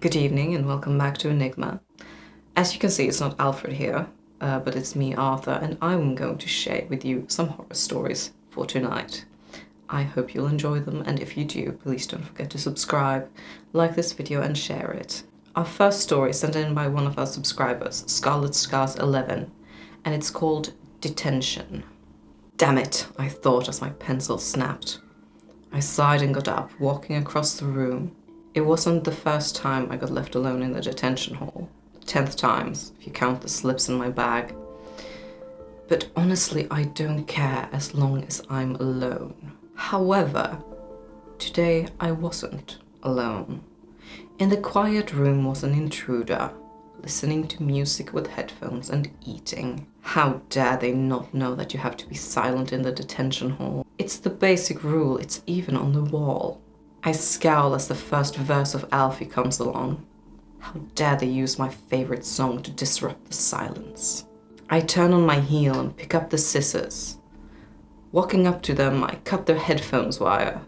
Good evening and welcome back to Enigma. As you can see, it's not Alfred here, but it's me, Arthur, and I'm going to share with you some horror stories for tonight. I hope you'll enjoy them, and if you do, please don't forget to subscribe, like this video and share it. Our first story is sent in by one of our subscribers, Scarlet Scars 11, and it's called Detention. Damn it, I thought as my pencil snapped. I sighed and got up, walking across the room. It wasn't the first time I got left alone in the detention hall. 10th times, if you count the slips in my bag. But honestly, I don't care as long as I'm alone. However, today I wasn't alone. In the quiet room was an intruder, listening to music with headphones and eating. How dare they not know that you have to be silent in the detention hall? It's the basic rule, it's even on the wall. I scowl as the first verse of Alfie comes along. How dare they use my favorite song to disrupt the silence? I turn on my heel and pick up the scissors. Walking up to them, I cut their headphones wire,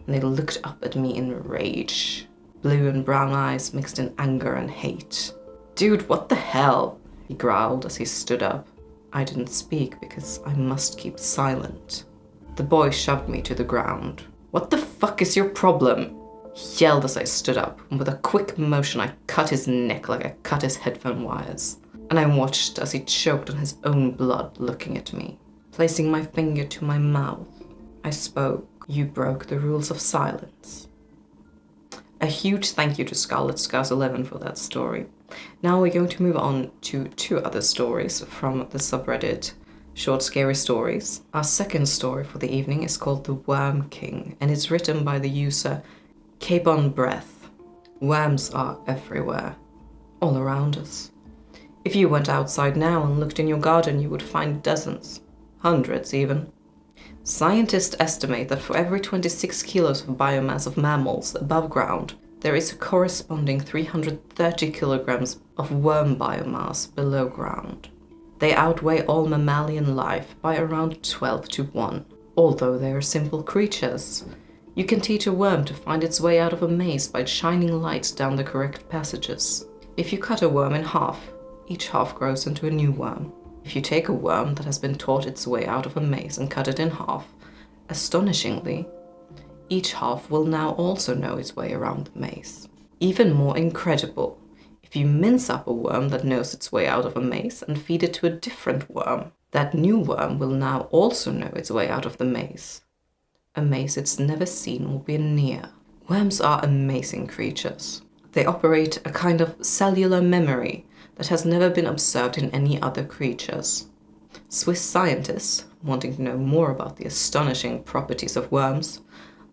and they looked up at me in rage. Blue and brown eyes mixed in anger and hate. "Dude, what the hell?" he growled as he stood up. I didn't speak because I must keep silent. The boy shoved me to the ground. "What the fuck is your problem?" He yelled as I stood up, and with a quick motion I cut his neck like I cut his headphone wires. And I watched as he choked on his own blood looking at me. Placing my finger to my mouth, I spoke. "You broke the rules of silence." A huge thank you to Scarlet Scars 11 for that story. Now we're going to move on to two other stories from the subreddit Short Scary Stories. Our second story for the evening is called The Worm King, and it's written by the user Cape on Breath. Worms are everywhere, all around us. If you went outside now and looked in your garden, you would find dozens, hundreds even. Scientists estimate that for every 26 kilos of biomass of mammals above ground, there is a corresponding 330 kilograms of worm biomass below ground. They outweigh all mammalian life by around 12 to 1. Although they are simple creatures, you can teach a worm to find its way out of a maze by shining light down the correct passages. If you cut a worm in half, each half grows into a new worm. If you take a worm that has been taught its way out of a maze and cut it in half, astonishingly, each half will now also know its way around the maze. Even more incredible, if you mince up a worm that knows its way out of a maze and feed it to a different worm, that new worm will now also know its way out of the maze. A maze it's never seen or been near. Worms are amazing creatures. They operate a kind of cellular memory that has never been observed in any other creatures. Swiss scientists, wanting to know more about the astonishing properties of worms,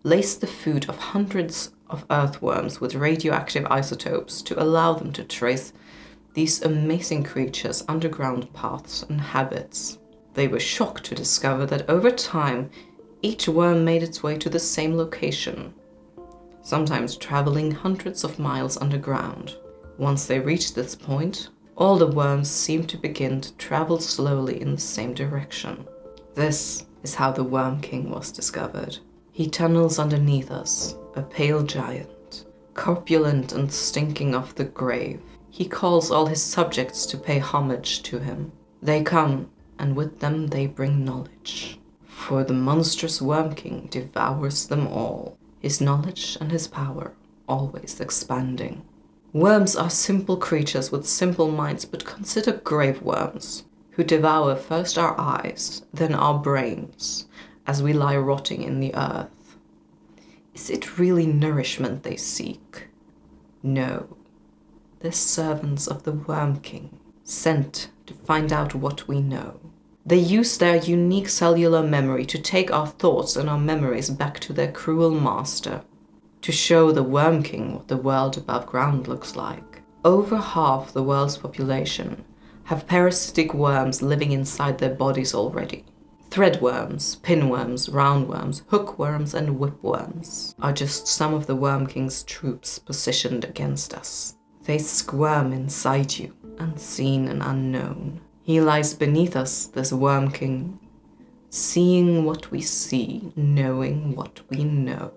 laced the food of hundreds of earthworms with radioactive isotopes to allow them to trace these amazing creatures' underground paths and habits. They were shocked to discover that over time, each worm made its way to the same location, sometimes traveling hundreds of miles underground. Once they reached this point, all the worms seemed to begin to travel slowly in the same direction. This is how the Worm King was discovered. He tunnels underneath us, a pale giant, corpulent and stinking of the grave. He calls all his subjects to pay homage to him. They come, and with them they bring knowledge. For the monstrous Worm King devours them all, his knowledge and his power always expanding. Worms are simple creatures with simple minds, but consider grave worms, who devour first our eyes, then our brains, as we lie rotting in the earth. Is it really nourishment they seek? No. They're servants of the Worm King, sent to find out what we know. They use their unique cellular memory to take our thoughts and our memories back to their cruel master, to show the Worm King what the world above ground looks like. Over half the world's population have parasitic worms living inside their bodies already. Threadworms, pinworms, roundworms, hookworms, and whipworms are just some of the Worm King's troops positioned against us. They squirm inside you, unseen and unknown. He lies beneath us, this Worm King, seeing what we see, knowing what we know.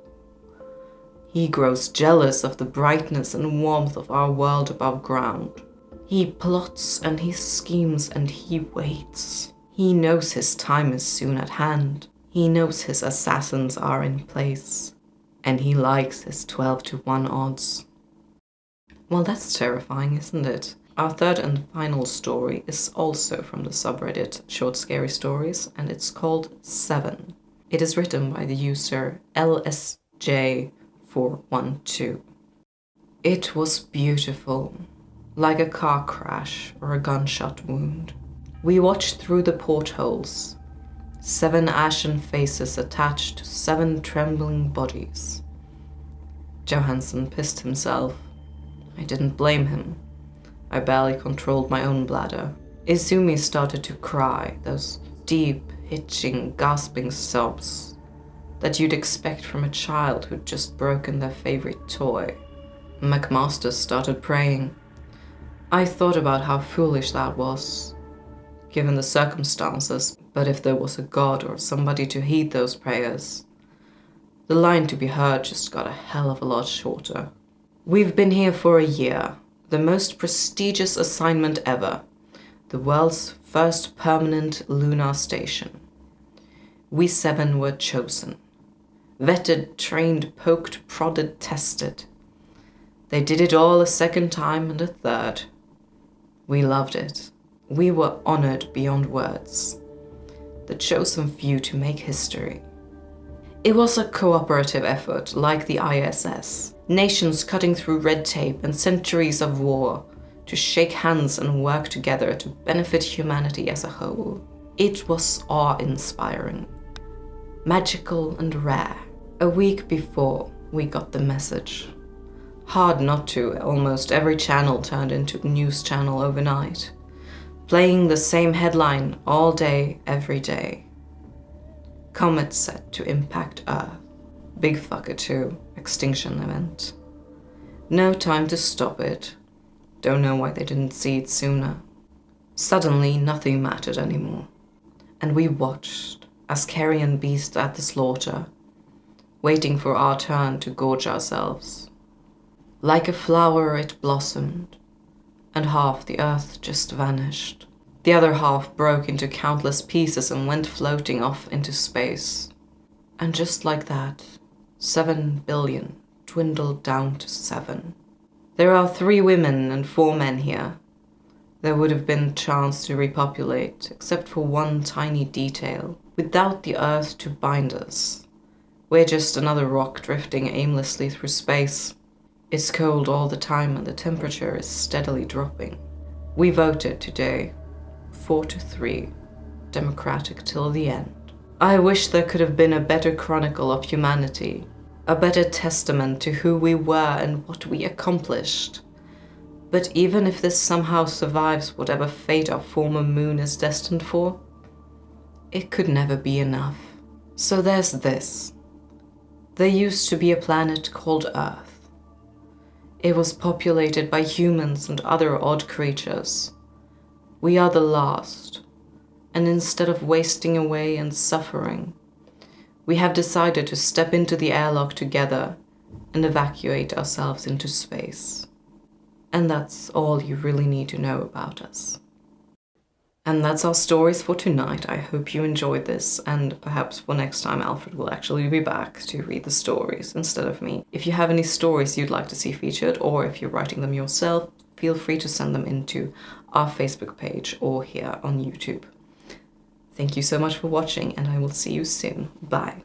He grows jealous of the brightness and warmth of our world above ground. He plots and he schemes and he waits. He knows his time is soon at hand. He knows his assassins are in place. And he likes his 12-to-1 odds. Well, that's terrifying, isn't it? Our third and final story is also from the subreddit Short Scary Stories, and it's called 7. It is written by the user LSJ412. It was beautiful, like a car crash or a gunshot wound. We watched through the portholes, 7 ashen faces attached to 7 trembling bodies. Johansson pissed himself. I didn't blame him. I barely controlled my own bladder. Izumi started to cry, those deep, hitching, gasping sobs that you'd expect from a child who'd just broken their favorite toy. McMaster started praying. I thought about how foolish that was, given the circumstances, but if there was a god or somebody to heed those prayers, the line to be heard just got a hell of a lot shorter. We've been here for a year, the most prestigious assignment ever, the world's first permanent lunar station. We 7 were chosen. Vetted, trained, poked, prodded, tested. They did it all a second time and a third. We loved it. We were honored beyond words. The chosen few to make history. It was a cooperative effort, like the ISS. Nations cutting through red tape and centuries of war to shake hands and work together to benefit humanity as a whole. It was awe-inspiring, magical and rare. A week before, we got the message. Hard not to, almost every channel turned into a news channel overnight, playing the same headline all day, every day. Comet set to impact Earth. Big fucker too, extinction event. No time to stop it. Don't know why they didn't see it sooner. Suddenly, nothing mattered anymore. And we watched, as carrion beasts at the slaughter, waiting for our turn to gorge ourselves. Like a flower it blossomed, and half the earth just vanished. The other half broke into countless pieces and went floating off into space. And just like that, 7 billion dwindled down to 7. There are 3 women and 4 men here. There would have been a chance to repopulate, except for one tiny detail. Without the Earth to bind us, we're just another rock drifting aimlessly through space. It's cold all the time and the temperature is steadily dropping. We voted today, 4-3, democratic till the end. I wish there could have been a better chronicle of humanity, a better testament to who we were and what we accomplished. But even if this somehow survives whatever fate our former moon is destined for, it could never be enough. So there's this. There used to be a planet called Earth. It was populated by humans and other odd creatures. We are the last, and instead of wasting away and suffering, we have decided to step into the airlock together and evacuate ourselves into space. And that's all you really need to know about us. And that's our stories for tonight. I hope you enjoyed this, and perhaps for next time Alfred will actually be back to read the stories instead of me. If you have any stories you'd like to see featured, or if you're writing them yourself, feel free to send them into our Facebook page or here on YouTube. Thank you so much for watching, and I will see you soon. Bye.